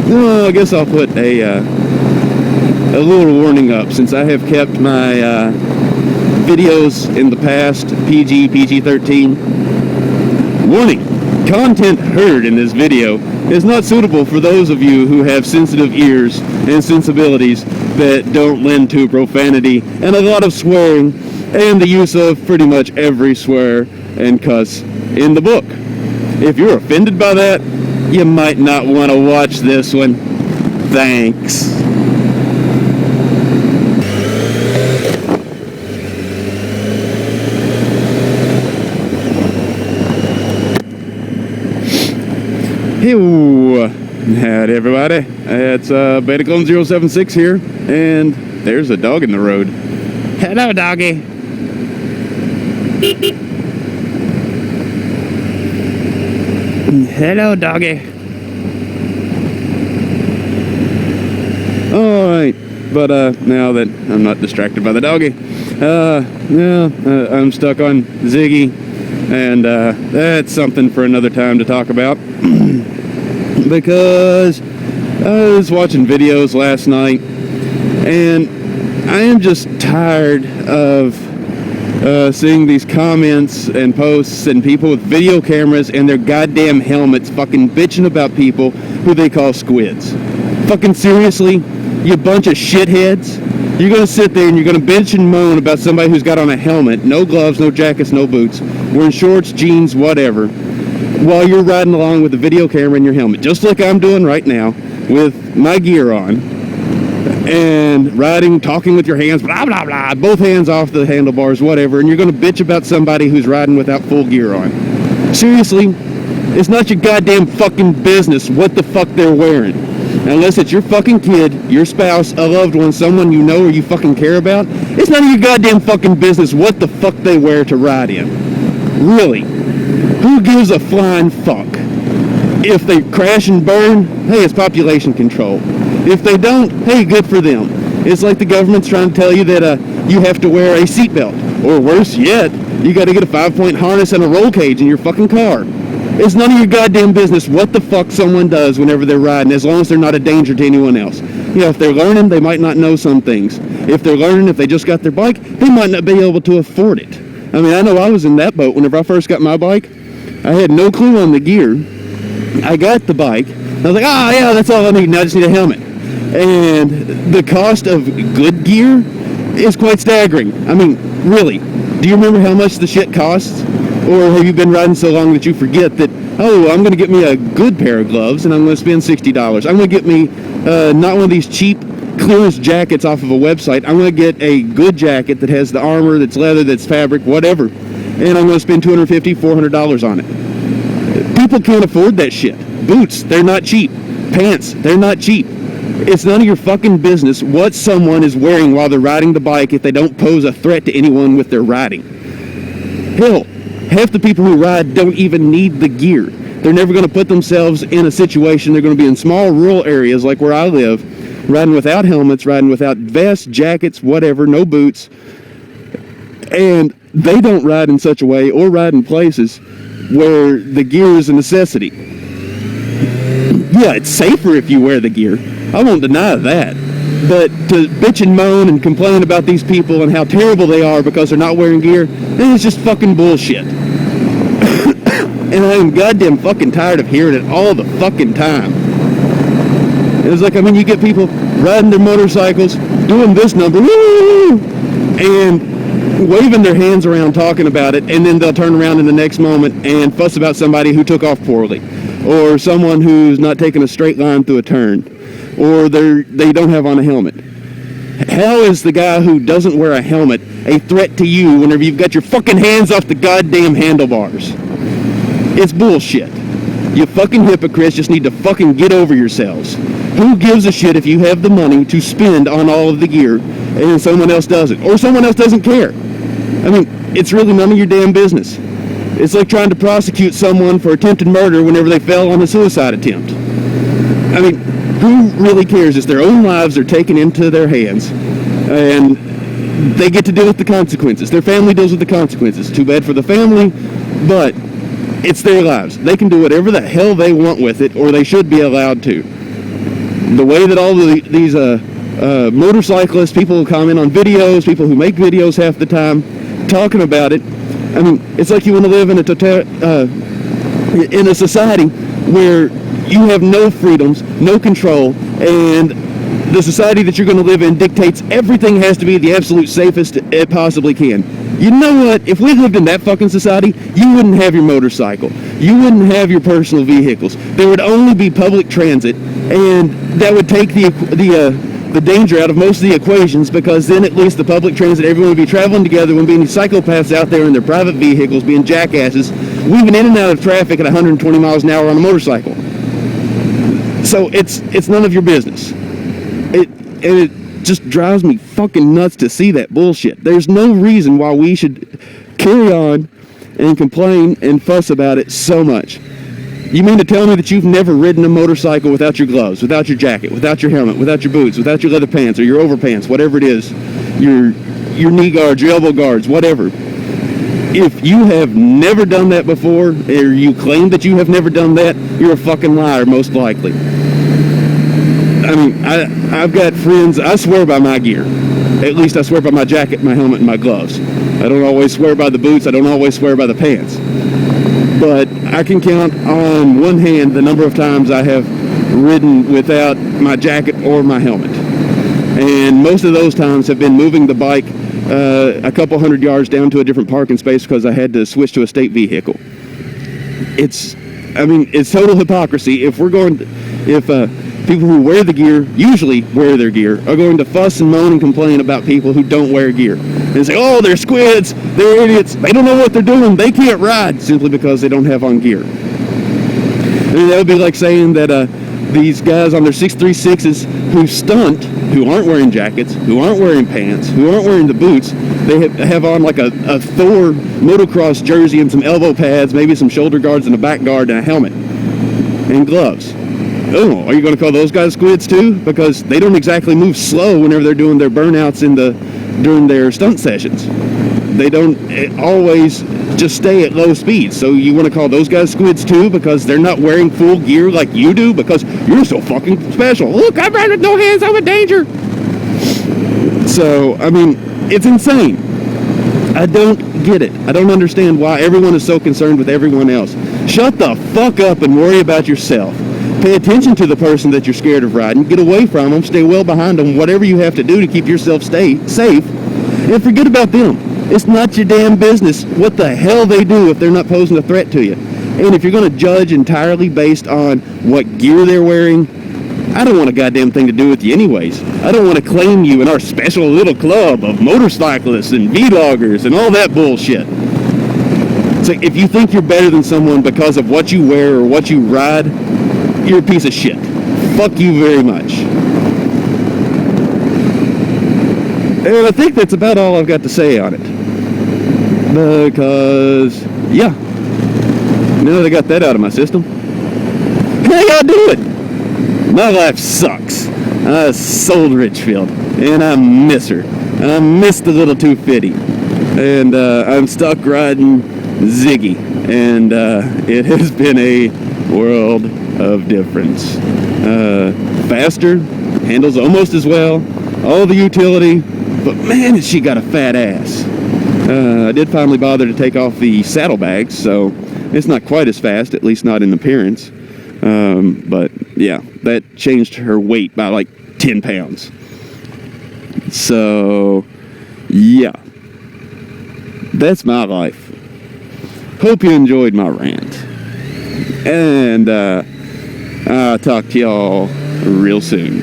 I guess I'll put a little warning up, since I have kept my videos in the past PG-13. Warning: content heard in this video is not suitable for those of you who have sensitive ears and sensibilities that don't lend to profanity and a lot of swearing and the use of pretty much every swear and cuss in the book. If you're offended by that, you might not want to watch this one. Thanks. Hey, howdy everybody. It's Beta Clone 076 here, and there's a dog in the road. Hello, doggy. Hello, doggy. Alright, but now that I'm not distracted by the doggy, I'm stuck on Ziggy, and that's something for another time to talk about. Because I was watching videos last night, and I am just tired of seeing these comments and posts and people with video cameras and their goddamn helmets fucking bitching about people who they call squids. Fucking seriously, you bunch of shitheads? You're gonna sit there and you're gonna bitch and moan about somebody who's got on a helmet, no gloves, no jackets, no boots, wearing shorts, jeans, whatever, while you're riding along with a video camera in your helmet, just like I'm doing right now with my gear on, and riding, talking with your hands, blah, blah, blah, both hands off the handlebars, whatever, and you're going to bitch about somebody who's riding without full gear on. Seriously, it's not your goddamn fucking business what the fuck they're wearing. Unless it's your fucking kid, your spouse, a loved one, someone you know or you fucking care about, it's none of your goddamn fucking business what the fuck they wear to ride in. Really. Who gives a flying fuck? If they crash and burn, hey, it's population control. If they don't, hey, good for them. It's like the government's trying to tell you that you have to wear a seatbelt. Or worse yet, you got to get a 5-point harness and a roll cage in your fucking car. It's none of your goddamn business what the fuck someone does whenever they're riding, as long as they're not a danger to anyone else. You know, if they're learning, they might not know some things. If they're learning, if they just got their bike, they might not be able to afford it. I mean, I know I was in that boat whenever I first got my bike. I had no clue on the gear. I got the bike. I was like, yeah, that's all I need. Now I just need a helmet. And the cost of good gear is quite staggering. I mean, really. Do you remember how much the shit costs? Or have you been riding so long that you forget that, oh, I'm going to get me a good pair of gloves and I'm going to spend $60. I'm going to get me not one of these cheap clearance jackets off of a website. I'm going to get a good jacket that has the armor, that's leather, that's fabric, whatever. And I'm going to spend $250, $400 on it. People can't afford that shit. Boots, they're not cheap. Pants, they're not cheap. It's none of your fucking business what someone is wearing while they're riding the bike if they don't pose a threat to anyone with their riding. Hell, half the people who ride don't even need the gear. They're never going to put themselves in a situation. They're going to be in small rural areas like where I live, riding without helmets, riding without vests, jackets, whatever, no boots. And they don't ride in such a way or ride in places where the gear is a necessity. Yeah, it's safer if you wear the gear. I won't deny that. But to bitch and moan and complain about these people and how terrible they are because they're not wearing gear, it's just fucking bullshit. And I am goddamn fucking tired of hearing it all the fucking time. It's like, I mean, you get people riding their motorcycles, doing this number, woo, and waving their hands around talking about it, and then they'll turn around in the next moment and fuss about somebody who took off poorly, or someone who's not taking a straight line through a turn, or they don't have on a helmet. How is the guy who doesn't wear a helmet a threat to you whenever you've got your fucking hands off the goddamn handlebars? It's bullshit. You fucking hypocrites just need to fucking get over yourselves. Who gives a shit if you have the money to spend on all of the gear and someone else doesn't? Or someone else doesn't care? I mean, it's really none of your damn business. It's like trying to prosecute someone for attempted murder whenever they fell on a suicide attempt. I mean, who really cares? It's their own lives they're taking into their hands, and they get to deal with the consequences. Their family deals with the consequences. Too bad for the family, but it's their lives. They can do whatever the hell they want with it, or they should be allowed to. the way that all these motorcyclists, people who comment on videos, people who make videos half the time, talking about it. I mean, it's like you want to live in a society where you have no freedoms, no control, and the society that you're going to live in dictates everything has to be the absolute safest it possibly can. You know what? If we lived in that fucking society, you wouldn't have your motorcycle. You wouldn't have your personal vehicles. There would only be public transit, and that would take the danger out of most of the equations, because then at least the public transit, everyone would be traveling together, wouldn't be any psychopaths out there in their private vehicles being jackasses, weaving in and out of traffic at 120 miles an hour on a motorcycle. So it's none of your business. It just drives me fucking nuts to see that bullshit. There's no reason why we should carry on and complain and fuss about it so much. You mean to tell me that you've never ridden a motorcycle without your gloves, without your jacket, without your helmet, without your boots, without your leather pants or your overpants, whatever it is, your knee guards, your elbow guards, whatever. If you have never done that before, or you claim that you have never done that, you're a fucking liar, most likely. I mean, I've got friends, I swear by my gear. At least I swear by my jacket, my helmet, and my gloves. I don't always swear by the boots, I don't always swear by the pants. But I can count on one hand the number of times I have ridden without my jacket or my helmet. And most of those times have been moving the bike a couple hundred yards down to a different parking space because I had to switch to a state vehicle. It's total hypocrisy if people who wear the gear, usually wear their gear, are going to fuss and moan and complain about people who don't wear gear. And say, oh, they're squids, they're idiots, they don't know what they're doing, they can't ride, simply because they don't have on gear. I mean, that would be like saying that these guys on their 636s who stunt, who aren't wearing jackets, who aren't wearing pants, who aren't wearing the boots, they have on like a Thor motocross jersey and some elbow pads, maybe some shoulder guards and a back guard and a helmet and gloves. Oh, are you going to call those guys squids too? Because they don't exactly move slow whenever they're doing their burnouts during their stunt sessions. They don't always just stay at low speeds. So you want to call those guys squids too because they're not wearing full gear like you do because you're so fucking special. Look, I'm riding with no hands, I'm a danger. So, I mean, it's insane. I don't get it. I don't understand why everyone is so concerned with everyone else. Shut the fuck up and worry about yourself. Pay attention to the person that you're scared of riding. Get away from them. Stay well behind them. Whatever you have to do to keep yourself safe. And forget about them. It's not your damn business what the hell they do if they're not posing a threat to you. And if you're going to judge entirely based on what gear they're wearing, I don't want a goddamn thing to do with you anyways. I don't want to claim you in our special little club of motorcyclists and vloggers and all that bullshit. It's like if you think you're better than someone because of what you wear or what you ride, you're a piece of shit. Fuck you very much. And I think that's about all I've got to say on it. Because, yeah. Now that I got that out of my system. How y'all doing? My life sucks. I sold Richfield. And I miss her. I miss the little 250. And I'm stuck riding Ziggy. And it has been a world of difference. Faster, handles almost as well, all the utility, but man, has she got a fat ass. I did finally bother to take off the saddlebags, so it's not quite as fast, at least not in appearance. But yeah, that changed her weight by like 10 pounds. So, yeah, that's my life. Hope you enjoyed my rant. And I'll talk to y'all real soon.